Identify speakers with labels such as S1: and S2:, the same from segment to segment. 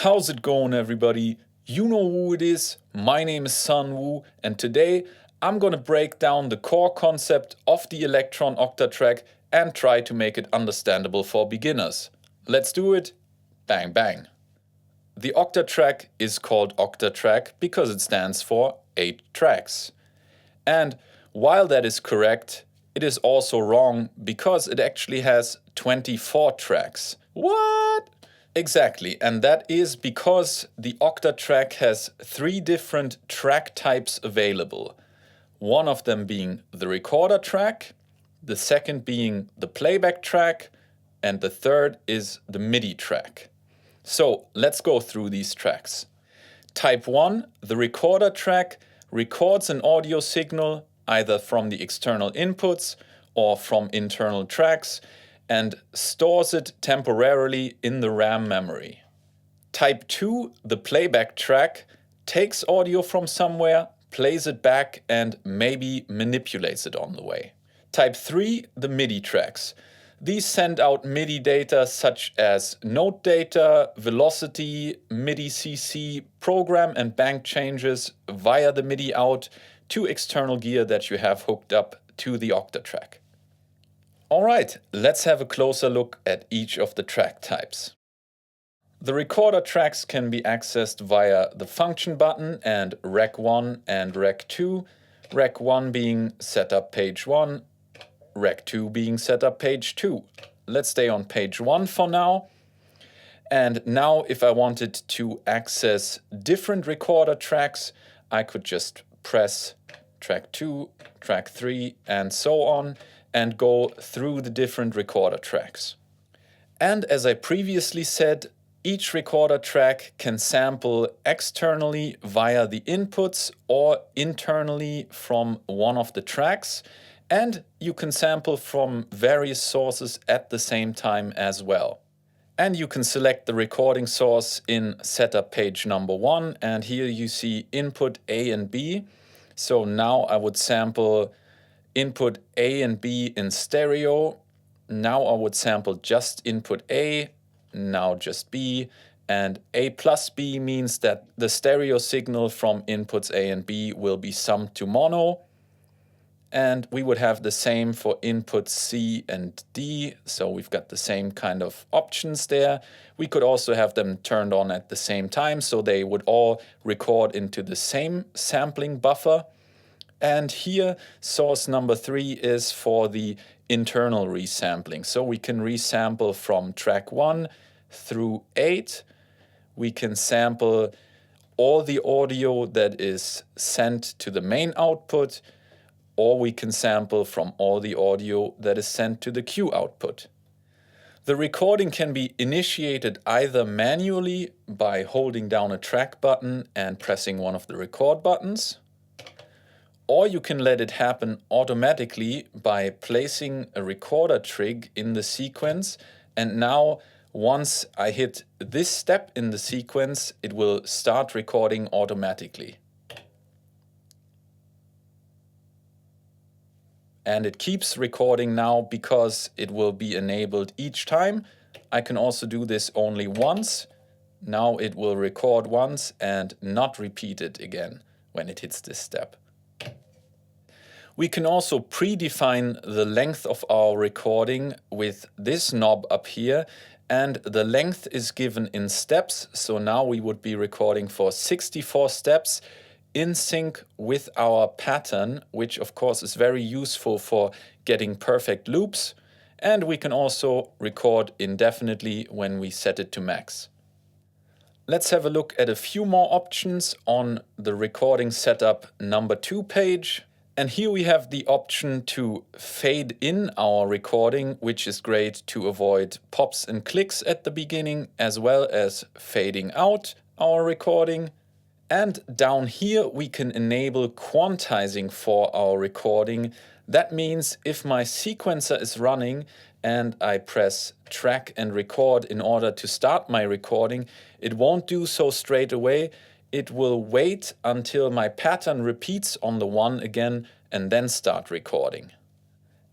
S1: How's it going, everybody? You know who it is. My name is Sun Wu, and today I'm gonna break down the core concept of the Elektron Octatrack and try to make it understandable for beginners. Let's do it. Bang bang. The Octatrack is called Octatrack because it stands for 8 tracks. And while that is correct, it is also wrong because it actually has 24 tracks. What? Exactly, and that is because the Octatrack has 3 different track types available. One of them being the recorder track, the second being the playback track, and the third is the Midi track. So let's go through these tracks. Type 1, the recorder track, records an audio signal either from the external inputs or from internal tracks and stores it temporarily in the RAM memory. Type 2, the playback track, takes audio from somewhere, plays it back and maybe manipulates it on the way. Type 3, the MIDI tracks. These send out MIDI data such as note data, velocity, MIDI CC, program and bank changes via the MIDI out to external gear that you have hooked up to the Octatrack. Alright, let's have a closer look at each of the track types. The recorder tracks can be accessed via the function button and Rec 1 and Rec 2, Rec 1 being setup page 1, Rec 2 being setup page 2. Let's stay on page 1 for now. And now if I wanted to access different recorder tracks, I could just press track 2, track 3 and so on and go through the different recorder tracks. And as I previously said, each recorder track can sample externally via the inputs or internally from one of the tracks, and you can sample from various sources at the same time as well. And you can select the recording source in setup page number 1, and here you see input A and B. So now I would sample input A and B in stereo. Now I would sample just input A, now just B, and A plus B means that the stereo signal from inputs A and B will be summed to mono. And we would have the same for inputs C and D, so we've got the same kind of options there. We could also have them turned on at the same time, so they would all record into the same sampling buffer. And here, source number 3 is for the internal resampling. So we can resample from track 1 through 8. We can sample all the audio that is sent to the main output, or we can sample from all the audio that is sent to the Q output. The recording can be initiated either manually by holding down a track button and pressing one of the record buttons, or you can let it happen automatically by placing a recorder trig in the sequence, and now once I hit this step in the sequence, it will start recording automatically. And it keeps recording now because it will be enabled each time. I can also do this only once. Now it will record once and not repeat it again when it hits this step. We can also predefine the length of our recording with this knob up here, and the length is given in steps. So now we would be recording for 64 steps in sync with our pattern, which of course is very useful for getting perfect loops. And we can also record indefinitely when we set it to max. Let's have a look at a few more options on the recording setup number 2 page. And here we have the option to fade in our recording, which is great to avoid pops and clicks at the beginning, as well as fading out our recording. And down here we can enable quantizing for our recording. That means if my sequencer is running and I press track and record in order to start my recording, it won't do so straight away. It will wait until my pattern repeats on the 1 again and then start recording.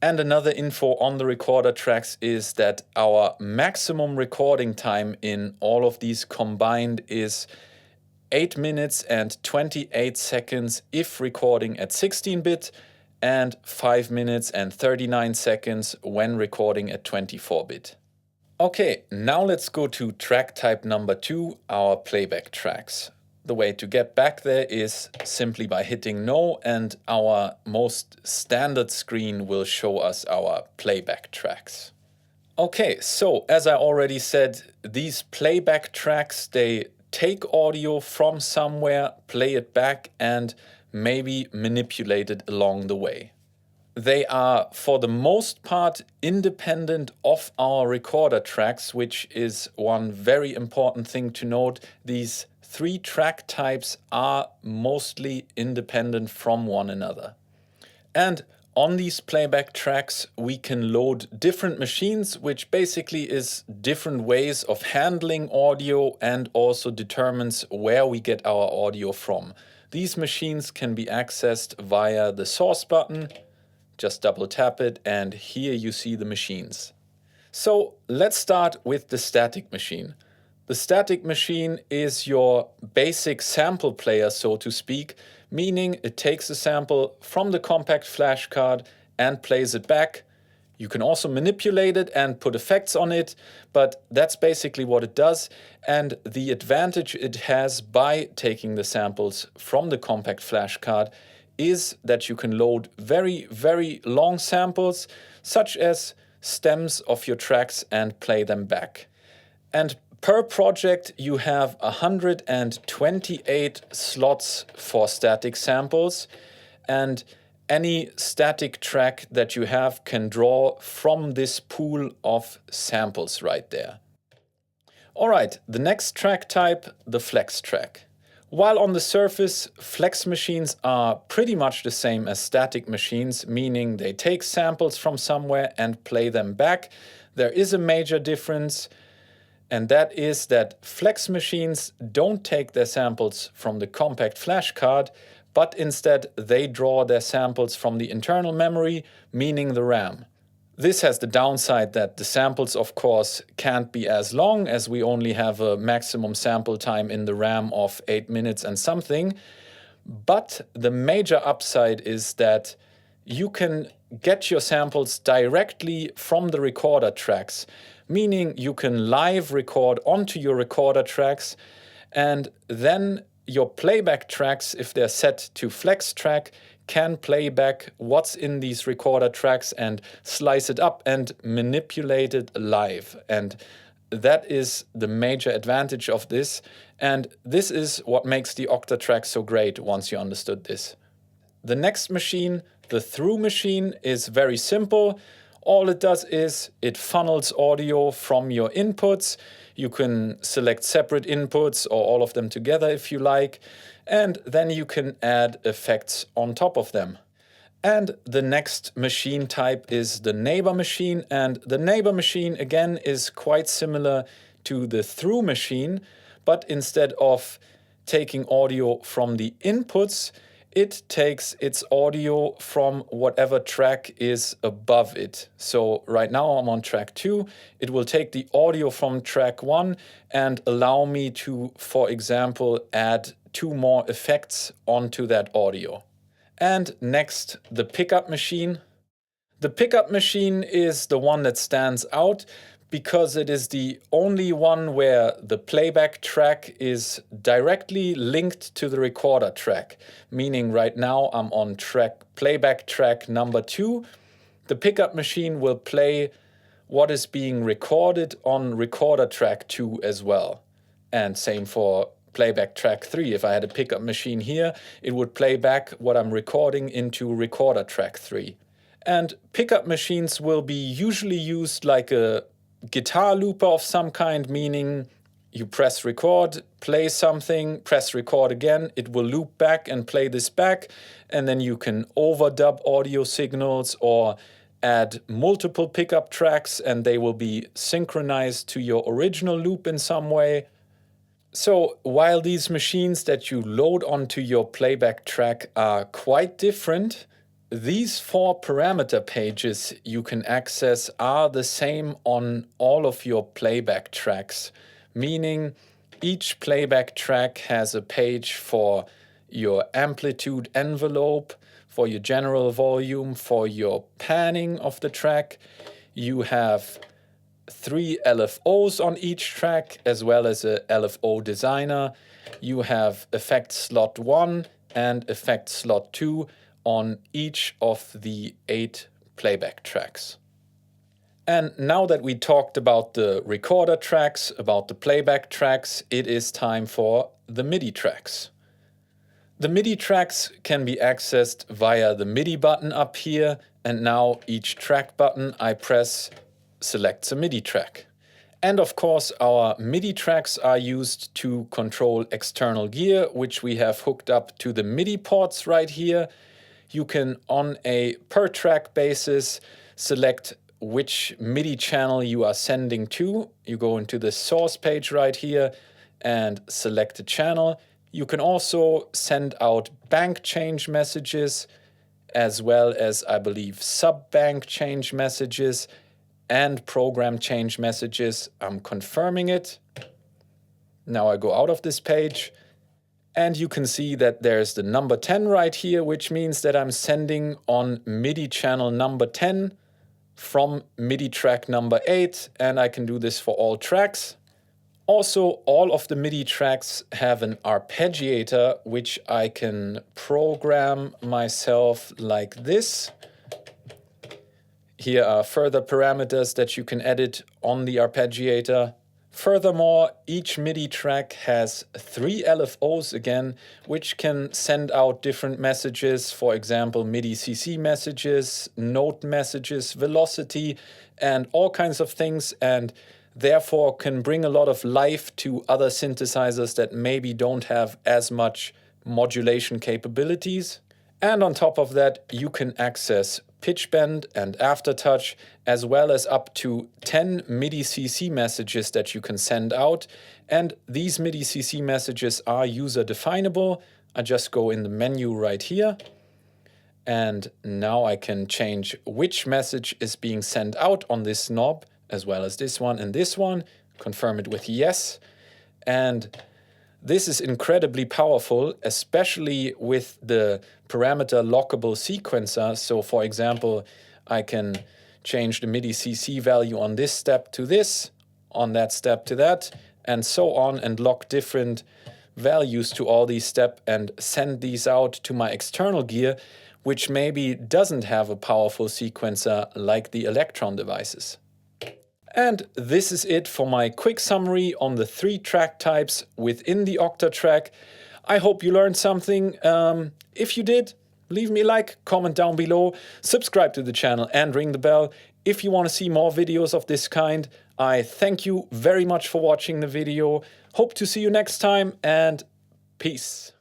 S1: And another info on the recorder tracks is that our maximum recording time in all of these combined is 8 minutes and 28 seconds if recording at 16-bit and 5 minutes and 39 seconds when recording at 24-bit. Okay, now let's go to track type number 2, our playback tracks. The way to get back there is simply by hitting no, and our most standard screen will show us our playback tracks. Okay, so as I already said, these playback tracks, they take audio from somewhere, play it back, and maybe manipulate it along the way. They are, for the most part, independent of our recorder tracks, which is one very important thing to note. These 3 track types are mostly independent from one another. And on these playback tracks, we can load different machines, which basically is different ways of handling audio and also determines where we get our audio from. These machines can be accessed via the source button. Just double tap it, and here you see the machines. So let's start with the static machine. The static machine is your basic sample player, so to speak, meaning it takes a sample from the compact flash card and plays it back. You can also manipulate it and put effects on it, but that's basically what it does. And the advantage it has by taking the samples from the compact flash card is that you can load very, very long samples, such as stems of your tracks, and play them back. And per project, you have 128 slots for static samples, and any static track that you have can draw from this pool of samples right there. All right, the next track type, the flex track. While on the surface, flex machines are pretty much the same as static machines, meaning they take samples from somewhere and play them back, there is a major difference, and that is that flex machines don't take their samples from the compact flash card, but instead they draw their samples from the internal memory, meaning the RAM. This has the downside that the samples, of course, can't be as long, as we only have a maximum sample time in the RAM of 8 minutes and something. But the major upside is that you can get your samples directly from the recorder tracks, meaning you can live record onto your recorder tracks, and then your playback tracks, if they're set to flex track, can play back what's in these recorder tracks and slice it up and manipulate it live. And that is the major advantage of this. And this is what makes the Octatrack so great once you understood this. The next machine, the through machine, is very simple. All it does is it funnels audio from your inputs. You can select separate inputs or all of them together if you like, and then you can add effects on top of them. And the next machine type is the neighbor machine, and the neighbor machine again is quite similar to the through machine, but instead of taking audio from the inputs, it takes its audio from whatever track is above it. So right now I'm on track 2. It will take the audio from track 1 and allow me to, for example, add 2 more effects onto that audio. And next, the pickup machine. The pickup machine is the one that stands out because it is the only one where the playback track is directly linked to the recorder track. Meaning right now I'm on playback track number 2. The pickup machine will play what is being recorded on recorder track 2 as well. And same for playback track 3. If I had a pickup machine here, it would play back what I'm recording into recorder track 3. And pickup machines will be usually used like a guitar looper of some kind, meaning you press record, play something, press record again, it will loop back and play this back, and then you can overdub audio signals or add multiple pickup tracks and they will be synchronized to your original loop in some way. So while these machines that you load onto your playback track are quite different, these 4 parameter pages you can access are the same on all of your playback tracks, meaning each playback track has a page for your amplitude envelope, for your general volume, for your panning of the track. You have 3 LFOs on each track, as well as a LFO designer. You have effect slot 1 and effect slot 2 on each of the 8 playback tracks. And now that we talked about the recorder tracks, about the playback tracks, it is time for the MIDI tracks. The MIDI tracks can be accessed via the MIDI button up here, and now each track button I press selects a MIDI track. And of course our MIDI tracks are used to control external gear, which we have hooked up to the MIDI ports right here. You can, on a per track basis, select which MIDI channel you are sending to. You go into the source page right here and select a channel. You can also send out bank change messages, as well as, I believe, sub-bank change messages and program change messages. I'm confirming it. Now I go out of this page, and you can see that there's the number 10 right here, which means that I'm sending on MIDI channel number 10 from MIDI track number 8, and I can do this for all tracks. Also, all of the MIDI tracks have an arpeggiator, which I can program myself like this. Here are further parameters that you can edit on the arpeggiator. Furthermore, each MIDI track has 3 LFOs again, which can send out different messages, for example, MIDI CC messages, note messages, velocity, and all kinds of things, and therefore can bring a lot of life to other synthesizers that maybe don't have as much modulation capabilities. And on top of that, you can access pitch bend and aftertouch, as well as up to 10 MIDI CC messages that you can send out. And these MIDI CC messages are user definable. I just go in the menu right here, and now I can change which message is being sent out on this knob, as well as this one and this one. Confirm it with yes. And this is incredibly powerful, especially with the parameter lockable sequencer. So for example, I can change the MIDI CC value on this step to this, on that step to that, and so on, and lock different values to all these steps and send these out to my external gear, which maybe doesn't have a powerful sequencer like the Elektron devices. And this is it for my quick summary on the 3 track types within the Octatrack. I hope you learned something. If you did, leave me a like, comment down below, subscribe to the channel and ring the bell if you want to see more videos of this kind. I thank you very much for watching the video. Hope to see you next time, and peace.